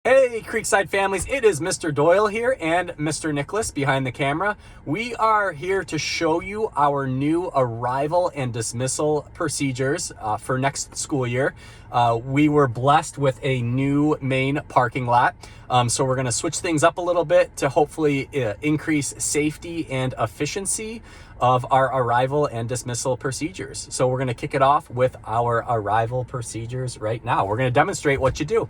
Hey, Creekside families, it is Mr. Doyle here and Mr. Nicholas behind the camera. We are here to show you our new arrival and dismissal procedures for next school year. We were blessed with a new main parking lot, so we're going to switch things up a little bit to hopefully increase safety and efficiency of our arrival and dismissal procedures. So we're going to kick it off with our arrival procedures right now. We're going to demonstrate what you do.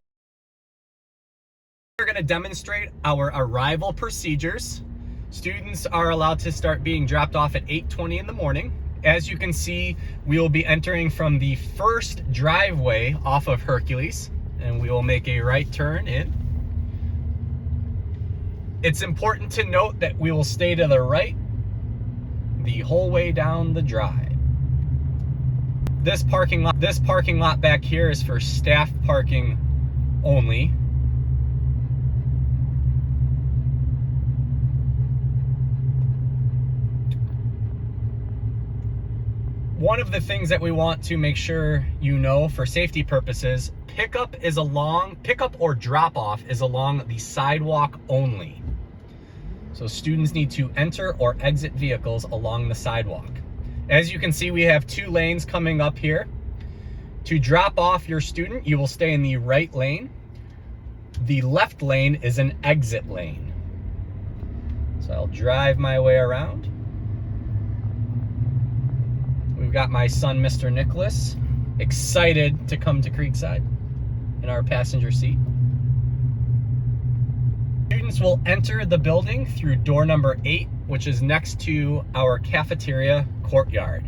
We're going to demonstrate our arrival procedures. Students are allowed to start being dropped off at 8:20 in the morning. As you can see, we will be entering from the first driveway off of Hercules, and we will make a right turn in. It's important to note that we will stay to the right the whole way down the drive. This parking lot back here is for staff parking only. One of the things that we want to make sure you know for safety purposes, pickup or drop off is along the sidewalk only. So students need to enter or exit vehicles along the sidewalk. As you can see, we have two lanes coming up here. To drop off your student, you will stay in the right lane. The left lane is an exit lane. So I'll drive my way around. We've got my son, Mr. Nicholas, excited to come to Creekside in our passenger seat. Students will enter the building through door number 8, which is next to our cafeteria courtyard.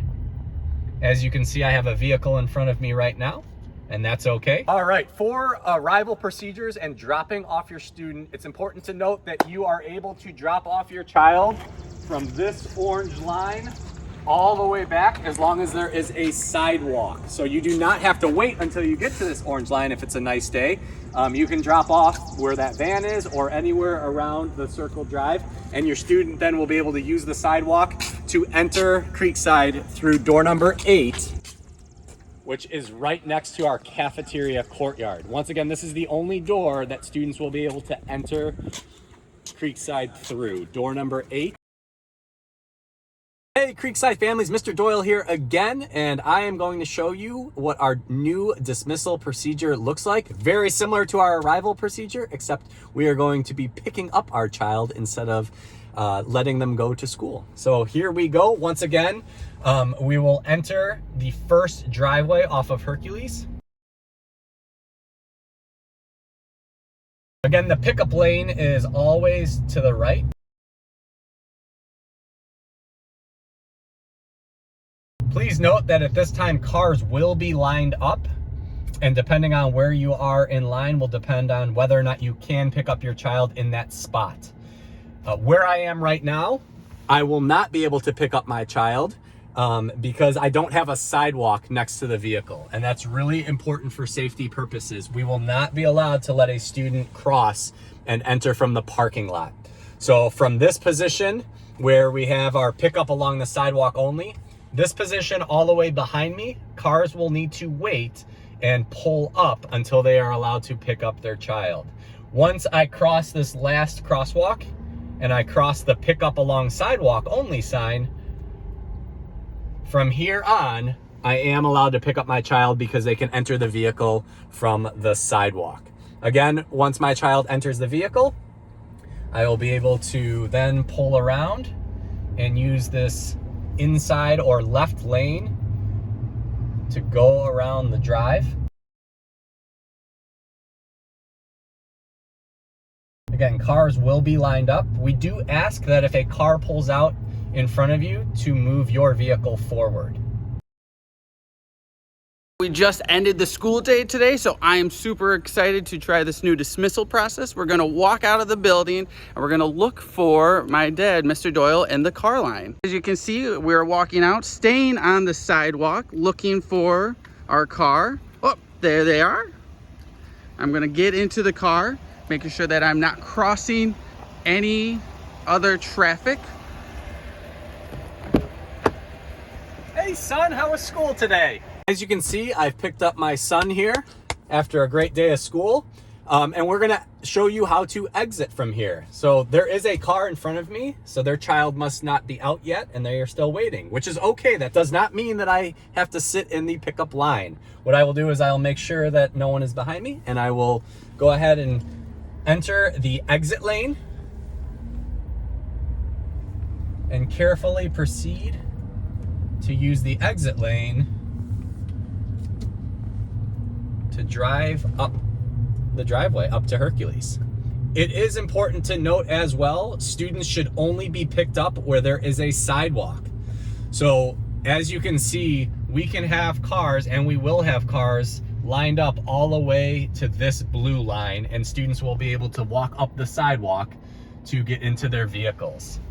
As you can see, I have a vehicle in front of me right now, and that's okay. All right, for arrival procedures and dropping off your student, it's important to note that you are able to drop off your child from this orange line all the way back as long as there is a sidewalk. So you do not have to wait until you get to this orange line if it's a nice day. You can drop off where that van is or anywhere around the circle drive, and your student then will be able to use the sidewalk to enter Creekside through door number 8, which is right next to our cafeteria courtyard. Once again, this is the only door that students will be able to enter Creekside through, door number 8. Hey Creekside families, Mr. Doyle here again, and I am going to show you what our new dismissal procedure looks like. Very similar to our arrival procedure, except we are going to be picking up our child instead of letting them go to school. So here we go. Once again, we will enter the first driveway off of Hercules. Again, the pickup lane is always to the right. Please note that at this time, cars will be lined up, and depending on where you are in line will depend on whether or not you can pick up your child in that spot. Where I am right now, I will not be able to pick up my child because I don't have a sidewalk next to the vehicle, and that's really important for safety purposes. We will not be allowed to let a student cross and enter from the parking lot. So from this position where we have our pickup along the sidewalk only, this position all the way behind me, cars will need to wait and pull up until they are allowed to pick up their child. Once I cross this last crosswalk and I cross the pickup along sidewalk only sign, from here on, I am allowed to pick up my child because they can enter the vehicle from the sidewalk. Again, once my child enters the vehicle, I will be able to then pull around and use this inside or left lane to go around the drive. Again, cars will be lined up. We do ask that if a car pulls out in front of you to move your vehicle forward. We just ended the school day today, so I am super excited to try this new dismissal process. We're gonna walk out of the building and we're gonna look for my dad, Mr. Doyle, and the car line. As you can see, we're walking out, staying on the sidewalk, looking for our car. Oh, there they are. I'm gonna get into the car, making sure that I'm not crossing any other traffic. Hey son, how was school today? As you can see, I've picked up my son here after a great day of school. And we're gonna show you how to exit from here. So there is a car in front of me, so their child must not be out yet and they are still waiting, which is okay. That does not mean that I have to sit in the pickup line. What I will do is I'll make sure that no one is behind me, and I will go ahead and enter the exit lane and carefully proceed to use the exit lane to drive up the driveway up to Hercules. It is important to note as well, students should only be picked up where there is a sidewalk. So as you can see, we can have cars, and we will have cars lined up all the way to this blue line, and students will be able to walk up the sidewalk to get into their vehicles.